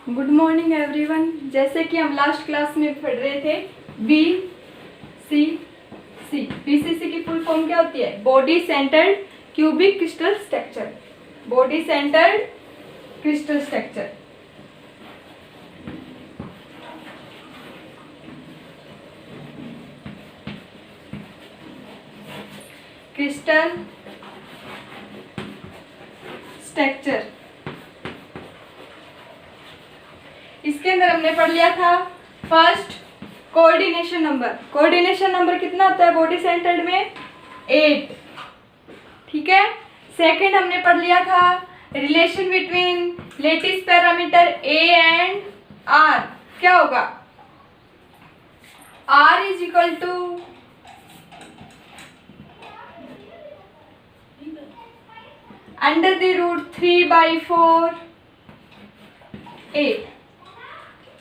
Good morning everyone. जैसे कि हम लास्ट क्लास में पढ़ रहे थे BCC। BCC की फुल फॉर्म क्या होती है? Body centred cubic crystal structure. Body centred crystal structure. Crystal structure. इसके अंदर हमने पढ़ लिया था first coordination number. Coordination number कितना होता है बॉडी सेंटर्ड में? 8। ठीक है। सेकंड हमने पढ़ लिया था relation between lattice parameter A and R। क्या होगा? R is equal to under the root 3/4 A।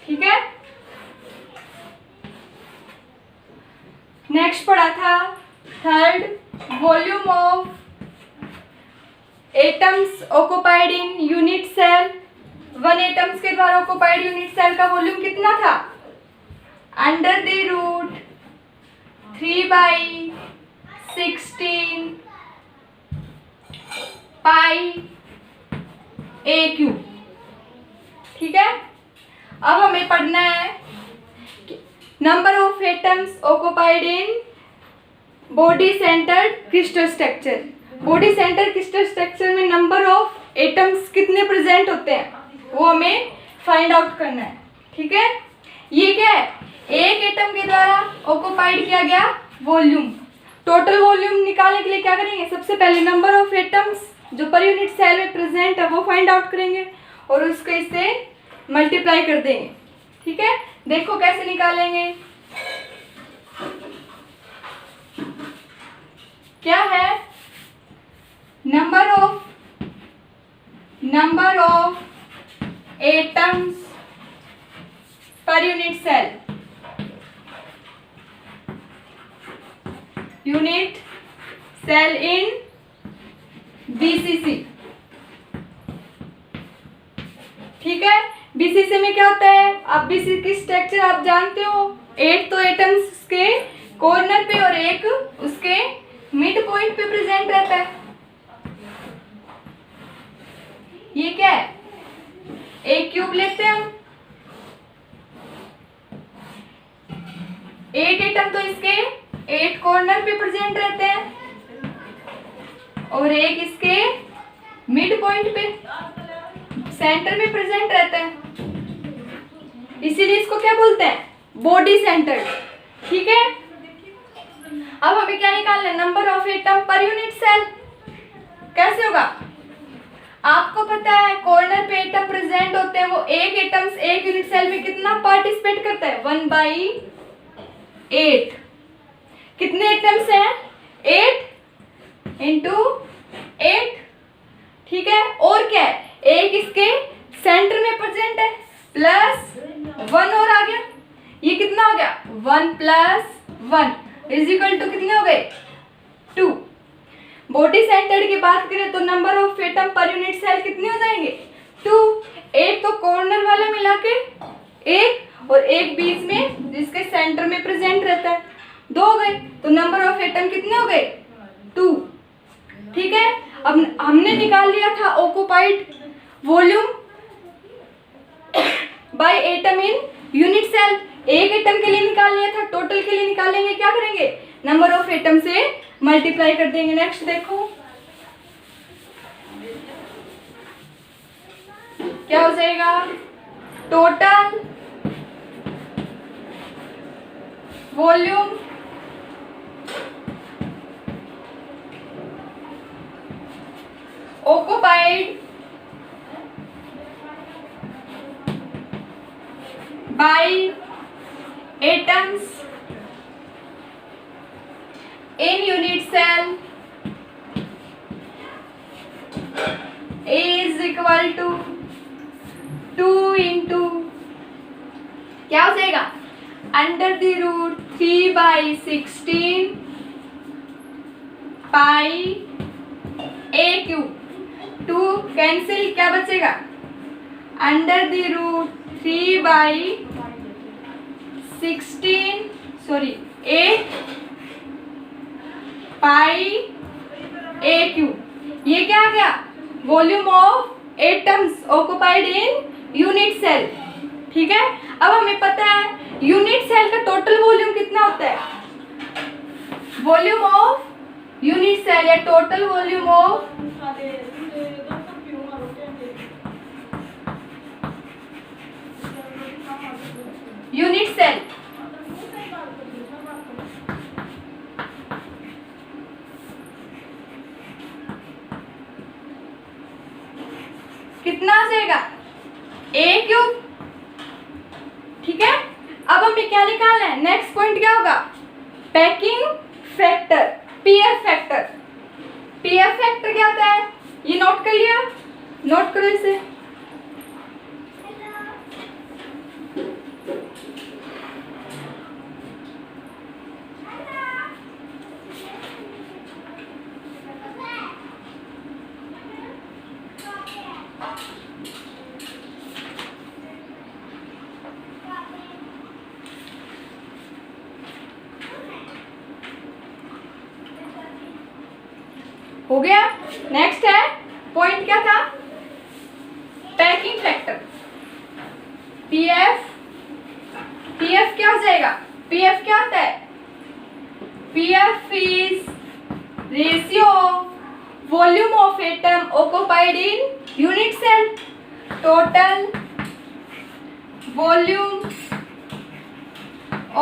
ठीक है। नेक्स्ट पढ़ा था third volume of atoms occupied in unit cell. 1 atoms के द्वारा ऑक्युपाइड यूनिट सेल का वॉल्यूम कितना था? Under the root 3/16 pi AQ। ठीक है। अब हमें पढ़ना है number of atoms occupied in body centred crystal structure. Body centred crystal structure में नंबर ऑफ एटम्स कितने प्रेजेंट होते हैं वो हमें फाइंड आउट करना है। ठीक है। ये क्या है? एक एटम के द्वारा ऑक्युपाइड किया गया वॉल्यूम। टोटल वॉल्यूम निकालने के लिए क्या करेंगे? सबसे पहले नंबर ऑफ एटम्स जो पर यूनिट सेल में प्रेजेंट है वो फाइंड आउट करेंगे और उसको इससे मल्टीप्लाई कर देंगे। ठीक है। देखो कैसे निकालेंगे। क्या है? Number of atoms per unit cell. Unit cell in BCC। ठीक है। BCC में क्या होता है? आप BCC की स्ट्रक्चर आप जानते हो। 8 तो एटम्स के कॉर्नर पे और एक उसके मिड पॉइंट पे प्रेजेंट रहता है। ये क्या है? एक क्यूब लेते हैं हम। 8 एटम तो इसके 8 कॉर्नर पे प्रेजेंट रहते हैं और एक इसके मिड पॉइंट पे सेंटर में प्रेजेंट रहता है। इसीलिए इसको क्या बोलते हैं? Body centred. ठीक है। अब हमें क्या निकालना है? Number of atom per unit cell. कैसे होगा? आपको पता है कॉर्नर पे एटम प्रेजेंट होते हैं, वो एक एटम्स एक यूनिट सेल में कितना पार्टिसिपेट करता है? 1/8। कितने एटम्स हैं? 8 इंटू 8। ठीक है। और क्या है? एक इसके सेंटर में प्रेजेंट है प्लस 1 और आ गया। ये कितना हो गया? 1 + 1 इज इक्वल टू कितने हो गए? 2। बॉडी सेंटर्ड की बात करें तो number of atom per unit cell कितने हो जाएंगे? 2। एक तो कॉर्नर वाला मिला के एक और एक बीच में जिसके सेंटर में प्रेजेंट रहता है 2 हो गए। तो नंबर ऑफ एटम कितने हो गए? 2। ठीक है। अब हमने निकाल लिया था occupied volume by atom in unit cell. एक एटम के लिए निकाल लिया था। टोटल के लिए निकालेंगे क्या करेंगे? नंबर ऑफ एटम से मल्टीप्लाई कर देंगे। नेक्स्ट देखो क्या हो जाएगा? Total volume occupied by atoms in unit cell is equal to 2 into क्या हो जाएगा? Under the root 3/16 pi AQ। 2 cancel, क्या बचेगा? Under the root 8 pi A Q. ये क्या आ गया? Volume of atoms occupied in unit cell. ठीक है, अब हमें पता है यूनिट सेल का टोटल वॉल्यूम कितना होता है। वॉल्यूम ऑफ यूनिट सेल या total volume of unit cell कितना आ जाएगा? A cube. ठीक है, अब हमें क्या निकालना है? नेक्स्ट पॉइंट क्या होगा? Packing factor, PF factor. PF factor क्या होता है? ये नोट कर लिया, नोट करो इसे। हो गया। नेक्स्ट है पॉइंट क्या था? Packing factor. पीएफ, पीएफ क्या हो जाएगा? पीएफ क्या होता है? PF is ratio of volume of atom occupied in unit cell, total volume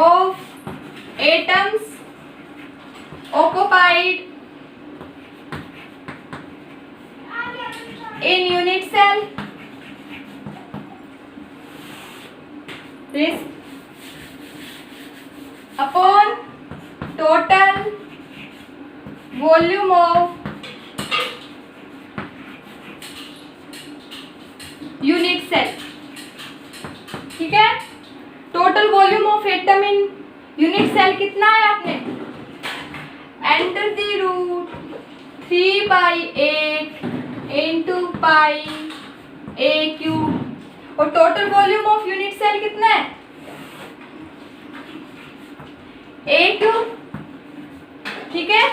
of atoms occupied in unit cell, this upon total volume of unit cell। ठीक है, total volume of atom in unit cell कितना है? आपने enter the root 3/8 into pi a cube. और total volume of unit cell कितना है? A cube. ठीक है,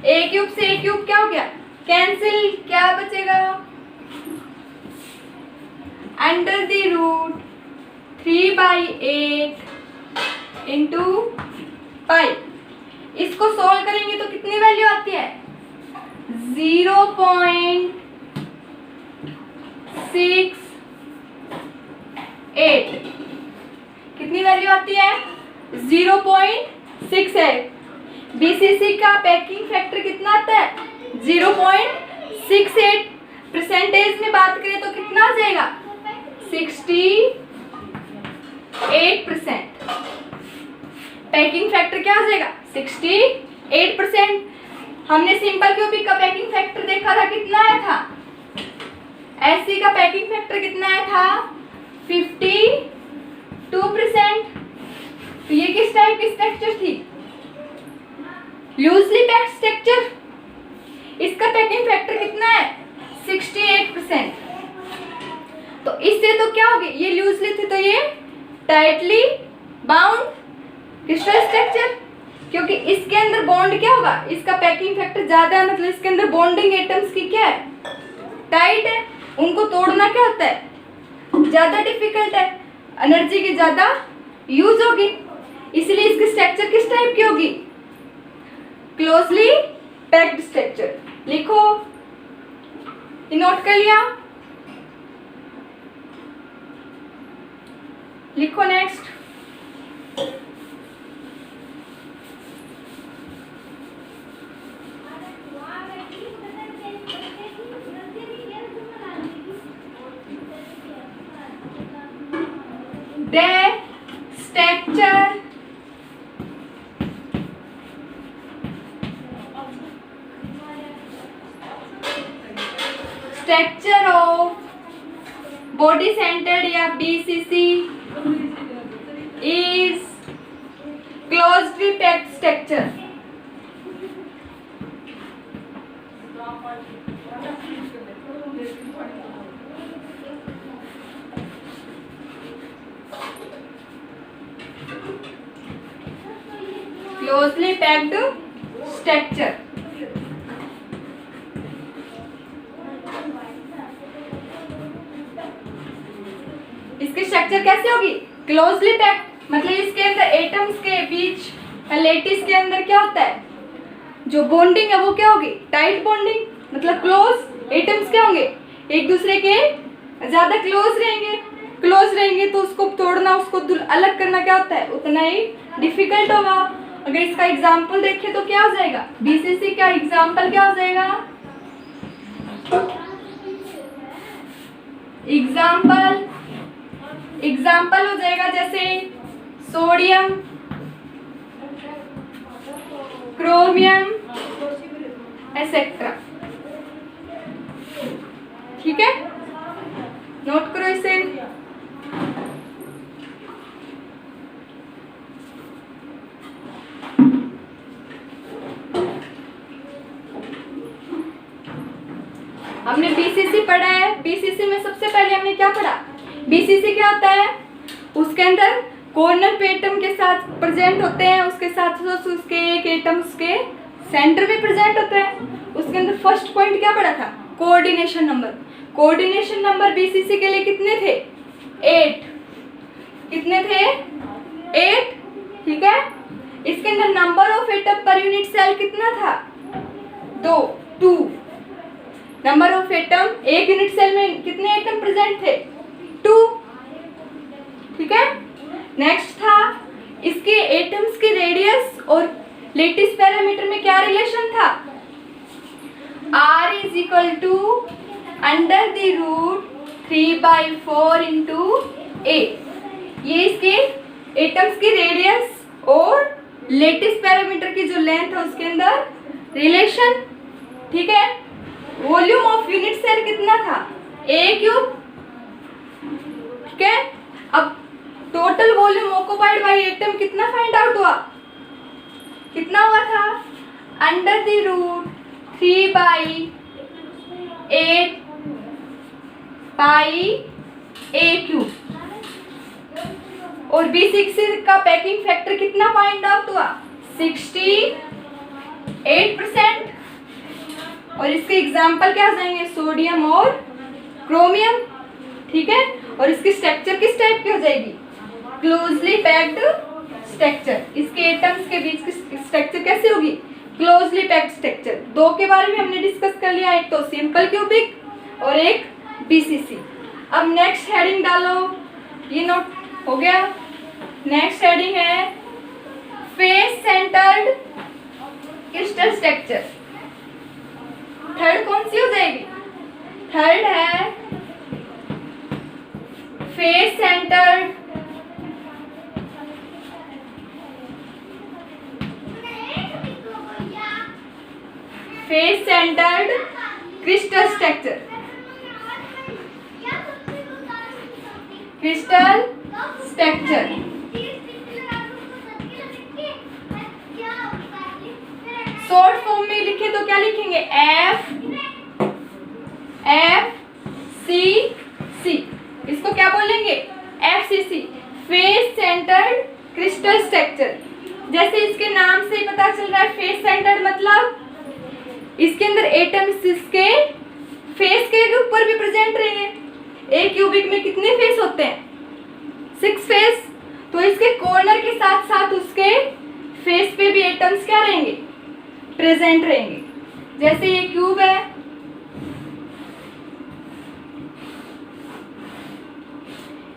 ए क्यूब से ए क्यूब क्या हो गया? कैंसिल, क्या बचेगा? Under the root 3/8 into pi. इसको सोल्व करेंगे तो कितनी वैल्यू आती है? 0.68। कितनी वैल्यू आती है? 0.68। बीसीसी का पैकिंग फैक्टर कितना आता है? 0.68। परसेंटेज में बात करें तो कितना आ जाएगा? 68%। पैकिंग फैक्टर क्या आ जाएगा? 68%। हमने सिंपल क्यूबिक का पैकिंग फैक्टर देखा था, कितना आया था? एससी का पैकिंग फैक्टर कितना आया था? 52%। तो ये किस टाइप की स्ट्रक्चर थी? Loosely packed structure. इसका पैकिंग फैक्टर कितना है? 68%। तो इससे तो क्या होगी? ये लूजली थी तो ये टाइटली बाउंड क्रिस्टल स्ट्रक्चर, क्योंकि इसके अंदर बॉन्ड क्या होगा? इसका पैकिंग फैक्टर ज्यादा है, मतलब इसके अंदर बॉन्डिंग एटम्स की क्या है? टाइट है। उनको तोड़ना क्या होता है? ज्यादा डिफिकल्ट है, एनर्जी की ज्यादा यूज होगी, इसलिए इसकी स्ट्रक्चर किस टाइप की होगी? Closely packed structure. लिखो, ये नोट कर लिया? लिखो next. The structure of body centered या BCC is closely packed structure। Closely packed structure. इसकी स्ट्रक्चर कैसे होगी? क्लोजली पैक्ड, मतलब इसके अंदर एटम्स के बीच लेटिस के अंदर क्या होता है, जो बॉन्डिंग है वो क्या होगी? टाइट बॉन्डिंग, मतलब क्लोज। एटम्स क्या होंगे? एक दूसरे के ज्यादा क्लोज रहेंगे तो उसको तोड़ना, उसको अलग करना क्या होता है? उतना ही डिफिकल्ट होगा। अगर इसका एग्जाम्पल देखें तो क्या हो जाएगा? बीसीसी का एग्जाम्पल क्या हो जाएगा? एग्जाम्पल हो जाएगा जैसे सोडियम, क्रोमियम एसेट्रा। ठीक है, नोट करो इसे। हमने बीसीसी पढ़ा है। बीसीसी में सबसे पहले हमने क्या पढ़ा? बीसीसी क्या होता है? उसके अंदर कॉर्नर पे एटम के साथ प्रेजेंट होते हैं, उसके साथ उसके एक एटम उसके सेंटर में प्रेजेंट होता है। उसके अंदर फर्स्ट पॉइंट क्या पढ़ा था? Coordination number. Coordination number BCC के लिए कितने थे? 8। कितने थे? 8। ठीक है। इसके अंदर number of atom per unit cell कितना था? 2। नंबर ऑफ एटम, एक यूनिट सेल में कितने एटम प्रेजेंट थे? 2। ठीक है। नेक्स्ट था इसके एटम्स की रेडियस और लेटिस पैरामीटर में क्या रिलेशन था? R is equal to under the root 3/4 into A। ये इसके एटम्स की रेडियस और लेटिस पैरामीटर की जो लेंथ है उसके अंदर रिलेशन। ठीक है। वॉल्यूम ऑफ यूनिट सेल कितना था? A³। ठीक है। अब total volume occupied by atom कितना फाइंड आउट हुआ? कितना हुआ था? Under the root 3/8 pi A³। और B6 का पैकिंग फैक्टर कितना फाइंड आउट हुआ? 68%। और इसके एग्जाम्पल क्या जाएंगे? सोडियम और क्रोमियम। ठीक है। और इसकी स्ट्रक्चर किस टाइप की हो जाएगी? Closely packed structure. इसके एटम्स के बीच की स्ट्रक्चर कैसे होगी? Closely packed structure. दो के बारे में हमने डिस्कस कर लिया, एक तो सिंपल क्यूबिक और एक बीसीसी। अब नेक्स्ट हेडिंग डालो, ये नोट हो गया। नेक्स्ट हेडिंग है face centred crystal structure. Third कौन सी हो जाएगी? थर्ड है face centred crystal structure. Crystal structure short form में लिखे तो क्या लिखेंगे? FCC। इसको क्या बोलेंगे? FCC, face centred crystal structure. जैसे इसके नाम से पता चल रहा है, फेस सेंटर्ड मतलब इसके अंदर एटम्स इसके फेस के ऊपर भी प्रेजेंट रहेंगे। एक क्यूबिक में कितने फेस होते हैं? 6 फेस। तो इसके कॉर्नर के साथ साथ उसके फेस पे भी एटम्स क्या रहेंगे? प्रेजेंट रहेंगे। जैसे ये क्यूब है,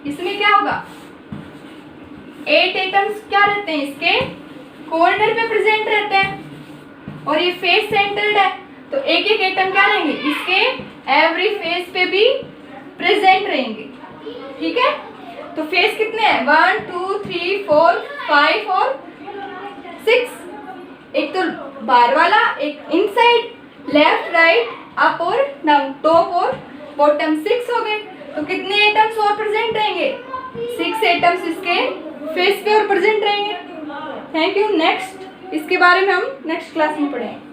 इसमें क्या होगा? 8 एटम्स क्या रहते हैं? इसके कॉर्नर पे प्रेजेंट रहते हैं। और ये फेस सेंटर्ड है तो एक एक एटम क्या रहेंगे? इसके एवरी फेस पे भी प्रेजेंट रहेंगे। ठीक है। तो फेस कितने हैं? 1 2 3 4 5 और 6। एक तो बाहर वाला, एक इनसाइड, लेफ्ट राइट, अप और डाउन, टॉप और बॉटम। 6 हो गए। तो कितने एटम्स और प्रेजेंट रहेंगे? 6 एटम्स इसके फेस पे और प्रेजेंट रहेंगे। Thank you. नेक्स्ट इसके बारे में हम नेक्स्ट क्लास में पढ़ेंगे।